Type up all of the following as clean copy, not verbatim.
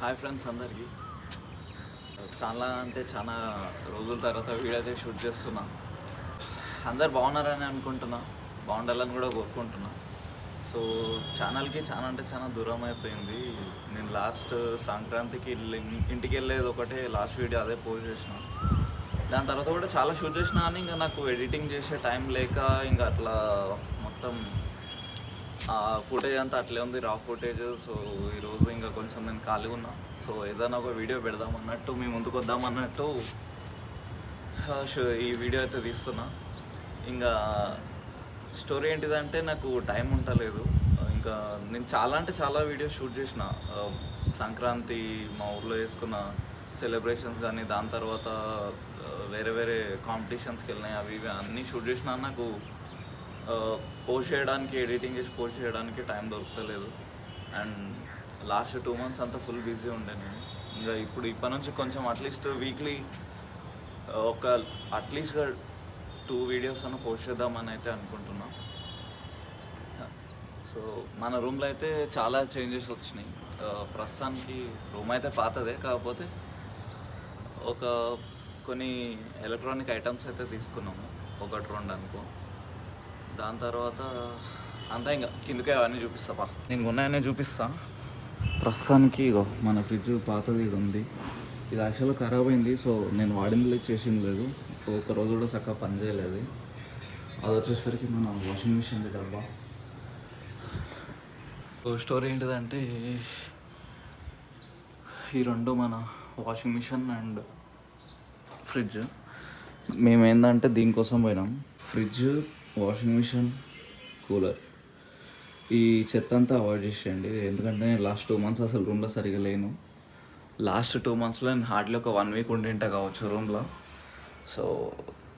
Hi friends అందరికీ. చాలా అంటే చాలా రోజుల తర్వాత వీడియో అయితే షూట్ చేస్తున్నా. అందరు బాగున్నారని అనుకుంటున్నా, బాగుండాలని కూడా కోరుకుంటున్నా. సో ఛానల్కి చాలా అంటే చాలా దూరం అయిపోయింది. నేను లాస్ట్ సంక్రాంతికి ఇంటికి వెళ్ళేది ఒకటే లాస్ట్ వీడియో, అదే పోస్ట్ చేసిన. దాని తర్వాత కూడా చాలా షూట్ చేసినా కానీ ఇంకా నాకు ఎడిటింగ్ చేసే టైం లేక ఇంకా అట్లా మొత్తం ఫుటేజ్ అంతా అట్లే ఉంది, రా ఫుటేజ్. సో ఈరోజు ఇంకా కొంచెం నేను ఖాళీగా ఉన్నా. సో ఏదైనా ఒక వీడియో పెడదామన్నట్టు, మీ ముందుకు వద్దామన్నట్టు ఈ వీడియో అయితే తీస్తున్నా. ఇంకా స్టోరీ ఏంటిదంటే నాకు టైం ఉండలేదు. ఇంకా నేను చాలా అంటే చాలా వీడియోస్ షూట్ చేసిన. సంక్రాంతి మా ఊర్లో చేసుకున్న సెలబ్రేషన్స్ కానీ, దాని తర్వాత వేరే వేరే కాంపిటీషన్స్కి వెళ్ళినాయి, అవి ఇవి అన్నీ షూట్ చేసిన. నాకు పోస్ట్ చేయడానికి, ఎడిటింగ్ చేసి పోస్ట్ చేయడానికి టైం దొరకలేదు. అండ్ లాస్ట్ 2 months అంతా ఫుల్ బిజీ ఉండే నేను. ఇంకా ఇప్పటి నుంచి కొంచెం అట్లీస్ట్ వీక్లీ ఒక అట్లీస్ట్గా 2 వీడియోస్ అన్న పోస్ట్ చేద్దామని అయితే అనుకుంటున్నా. సో మన రూమ్లో అయితే చాలా చేంజెస్ వచ్చినాయి. ప్రస్తుతానికి రూమ్ అయితే పాతదే, కాకపోతే ఒక కొన్ని ఎలక్ట్రానిక్ ఐటమ్స్ అయితే తీసుకున్నాము, 1-2 అనుకో. దాని తర్వాత అంతా ఇంకా కిందకే అవన్నీ చూపిస్తాపా, నేను ఉన్నాయనే చూపిస్తా. ప్రస్తుతానికి ఇగో మన ఫ్రిడ్జ్ పాతది ఇది ఉంది. ఇది యాక్చువల్గా ఖరాబ్ అయింది. సో నేను వాడింది చేసింది లేదు, ఒక రోజు కూడా చక్కగా పని చేయలేదు. అది వచ్చేసరికి మన వాషింగ్ మిషన్ డబ్బా. స్టోరీ ఏంటిదంటే, ఈ రెండు మన వాషింగ్ మిషన్ అండ్ ఫ్రిడ్జ్. మేము ఏంటంటే దీనికోసం పోయినాం, ఫ్రిడ్జ్, వాషింగ్ మిషన్, కూలర్. ఈ చెత్త అంతా అవాయిడ్ చేసేయండి, ఎందుకంటే నేను లాస్ట్ 2 months అసలు రూమ్లో సరిగా లేను. లాస్ట్ 2 monthsలో నేను హార్డ్లీ ఒక 1 week ఉండింటా కావచ్చు రూమ్లో. సో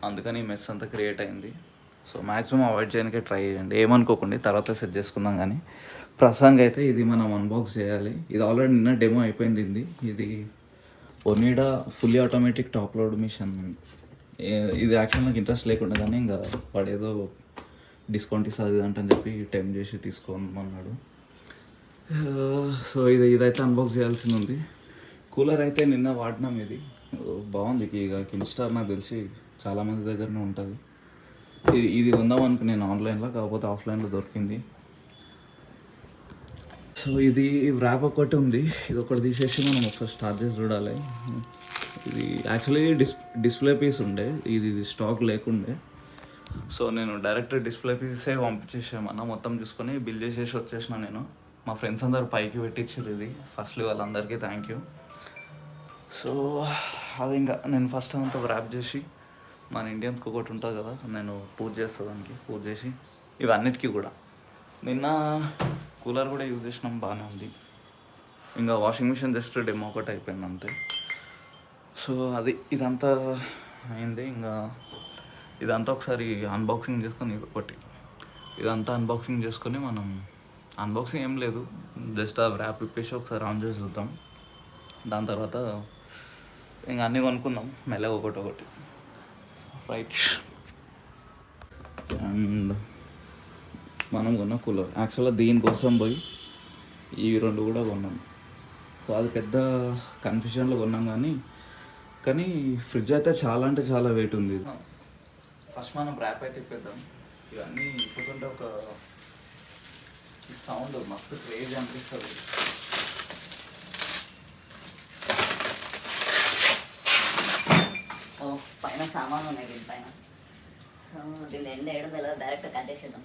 అందుకని మెస్ అంతా క్రియేట్ అయింది. సో మ్యాక్సిమం అవాయిడ్ చేయడానికే ట్రై చేయండి, ఏమనుకోకండి, తర్వాత సెట్ చేసుకుందాం. కానీ ప్రస్తుతానికి అయితే ఇది మనం అన్బాక్స్ చేయాలి. ఇది ఆల్రెడీ నిన్న డెమో అయిపోయింది. ఇది Onida fully automatic top load machine. ఇది యాక్చువల్ నాకు ఇంట్రెస్ట్ లేకుండా, కానీ ఇంకా వాడు ఏదో డిస్కౌంట్ ఇస్తుంది అంటని చెప్పి టైం చేసి తీసుకోమన్నాడు. సో ఇదైతే అన్బాక్స్ చేయాల్సింది ఉంది. కూలర్ అయితే నిన్న వాడినాం, ఇది బాగుంది. ఇక కిన్స్టార్ నాకు తెలిసి చాలామంది దగ్గరనే ఉంటుంది. ఇది కొందాం అనుకున్నాను ఆన్లైన్లో, కాకపోతే ఆఫ్లైన్లో దొరికింది. సో ఇది ర్యాప్ ఒకటి ఉంది, ఇది ఒకటి తీసేసి మనం ఒకసారి స్టార్ట్ చేసి చూడాలి. ఇది యాక్చువల్లీ డిస్ప్లే పీస్ ఉండే, ఇది స్టాక్ లేకుండే. సో నేను డైరెక్ట్ డిస్ప్లే పీసే పంపించేసామన్నా, మొత్తం చూసుకొని బిల్ చేసేసి వచ్చేసిన. నేను మా ఫ్రెండ్స్ అందరు పైకి పెట్టించారు ఇది. ఫస్ట్లీ వాళ్ళందరికీ థ్యాంక్ యూ. సో అది ఇంకా నేను ఫస్ట్ అంతా ర్యాప్ చేసి, మన ఇండియన్స్కి ఒకటి ఉంటుంది కదా, నేను పూజ చేస్తాను దానికి, పూజ చేసి ఇవన్నిటికీ కూడా. నిన్న కూలర్ కూడా యూజ్ చేసినాం, బాగానే ఉంది. ఇంకా వాషింగ్ మిషన్ జస్ట్ డెమో ఒకటి అయిపోయింది అంతే. సో ఇదంతా అయింది. ఇంకా ఇదంతా ఒకసారి అన్బాక్సింగ్ చేసుకొని, ఇదంతా అన్బాక్సింగ్ చేసుకొని, మనం అన్బాక్సింగ్ ఏం లేదు, జస్ట్ ఆ ర్యాప్ ఇప్పేసి ఒకసారి ఆన్ చేసి చూద్దాం. దాని తర్వాత ఇంకా అన్నీ కొనుక్కుందాం మెల్లగా ఒకటి రైట్. అండ్ మనం కొన్న కూలర్ యాక్చువల్గా దీనికోసం పోయి ఈ 2 కూడా కొన్నాం. సో అది పెద్ద కన్ఫ్యూజన్లో కొన్నాం. కానీ ఫ్రిడ్జ్ అయితే చాలా అంటే చాలా వెయిట్ ఉంది. ఫస్ట్ మనం ర్యాప్ అయితే ఇప్పేద్దాం. ఇవన్నీ ఇప్పుకుంటే ఒక సౌండ్ మస్తు క్రేజ్ అనిపిస్తుంది. పైన సామాన్లు ఉన్నాయి దీని పైన. సో దీన్ని ఎండ వేయడం తెలియదు, డైరెక్ట్ కట్ చేసేద్దాం.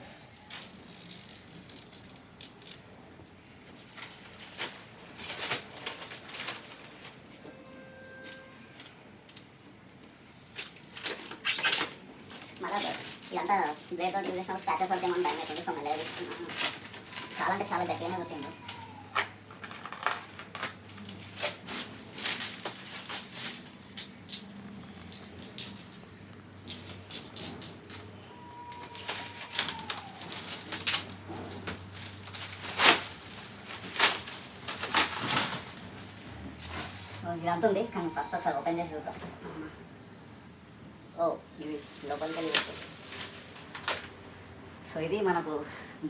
మళ్ళీ ఇదంతా బ్లేడ్ తోటి యూజ్ చేసినప్పుడు స్క్రాచెస్ పడితే మనం టైం అవుతుంది. సో మళ్ళీ వేస్తున్నాను. చాలా అంటే చాలా గట్టిగానే కొట్టిండు. ఇది అంతుంది, కానీ ఫస్ట్ ఒకసారి ఓపెన్ చేసి చూద్దాం. ఇవి లోపలికి వెళ్ళి. సో ఇది మనకు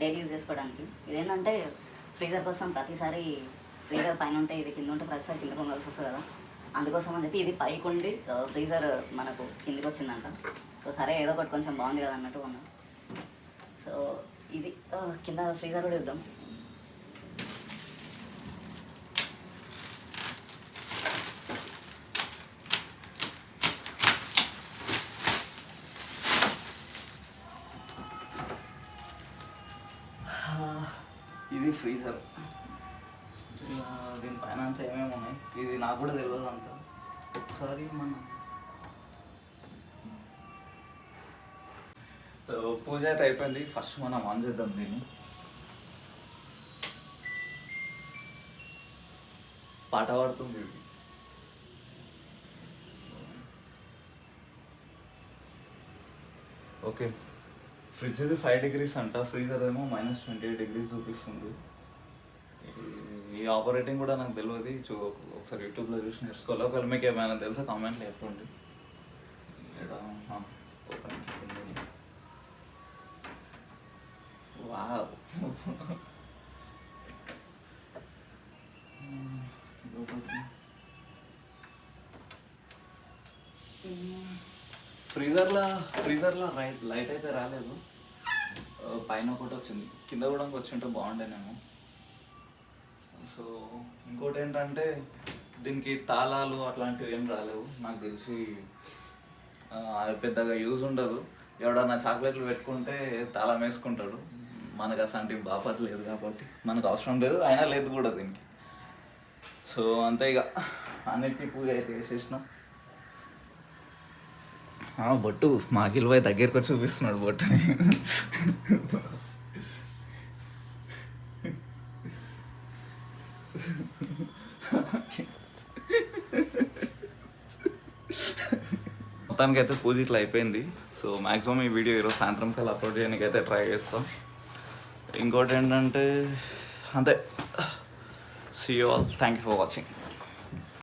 డైలీ యూజ్ చేసుకోవడానికి. ఇదేంటంటే ఫ్రీజర్ కోసం ప్రతిసారి ఫ్రీజర్ పైన ఉంటే ఇది కింద ఉంటే ప్రతిసారి కింద పొంగాల్సి వస్తుంది కదా, అందుకోసం అని చెప్పి ఇది పైకి ఉండి ఫ్రీజర్ మనకు కిందికి వచ్చిందంట. సో సరే ఏదో ఒకటి కొంచెం బాగుంది కదా అన్నట్టు కొన్నాం. సో ఇది కింద ఫ్రీజర్ కూడా ఇద్దాం. ఇది ఫ్రీజర్. దీనిపైన అంతా ఏమేమి ఉన్నాయి ఇది నాకు కూడా తెలియదు అంత. ఒకసారి మన పూజ అయితే అయిపోయింది. ఫస్ట్ మనం ఆన్ చేద్దాం దీన్ని. పాట పాడుతుంది ఇది. ఓకే, ఫ్రిడ్జ్ ఇది 5 degrees అంట, ఫ్రీజర్ ఏమో -28 degrees చూపిస్తుంది. ఈ ఆపరేటింగ్ కూడా నాకు తెలియదు. ఒకసారి యూట్యూబ్లో చూసి నేర్చుకోవాలి. ఒకవేళ మీకు ఏమైనా తెలుసా కామెంట్లో చెప్పండి. వావ్, ఫ్రీజర్లో లైట్ అయితే రాలేదు. పైన ఒకటి వచ్చింది, కింద కూడా వచ్చి ఉంటే బాగుండేనేమో. సో ఇంకోటి ఏంటంటే దీనికి తాళాలు అట్లాంటివి ఏం రాలేవు నాకు తెలిసి. అవి పెద్దగా యూజ్ ఉండదు. ఎవడన్నా చాక్లెట్లు పెట్టుకుంటే తాళం వేసుకుంటాడు. మనకు అసలు బాపత్ లేదు కాబట్టి మనకు అవసరం లేదు, అయినా లేదు కూడా దీనికి. సో అంతే, ఇక అన్నిటికీ పూజ అయితే వేసేసినాం. బొట్టు మాకిల్ పోయి దగ్గరికి వచ్చి చూపిస్తున్నాడు బొట్టుని. మొత్తానికి అయితే పూజ ఇట్లా అయిపోయింది. సో మ్యాక్సిమం ఈ వీడియో ఈరోజు సాయంత్రం కల్లా అప్లోడ్ చేయడానికి అయితే ట్రై చేస్తాం. ఇంకోటి ఏంటంటే అంతే. See you all, thank you for watching.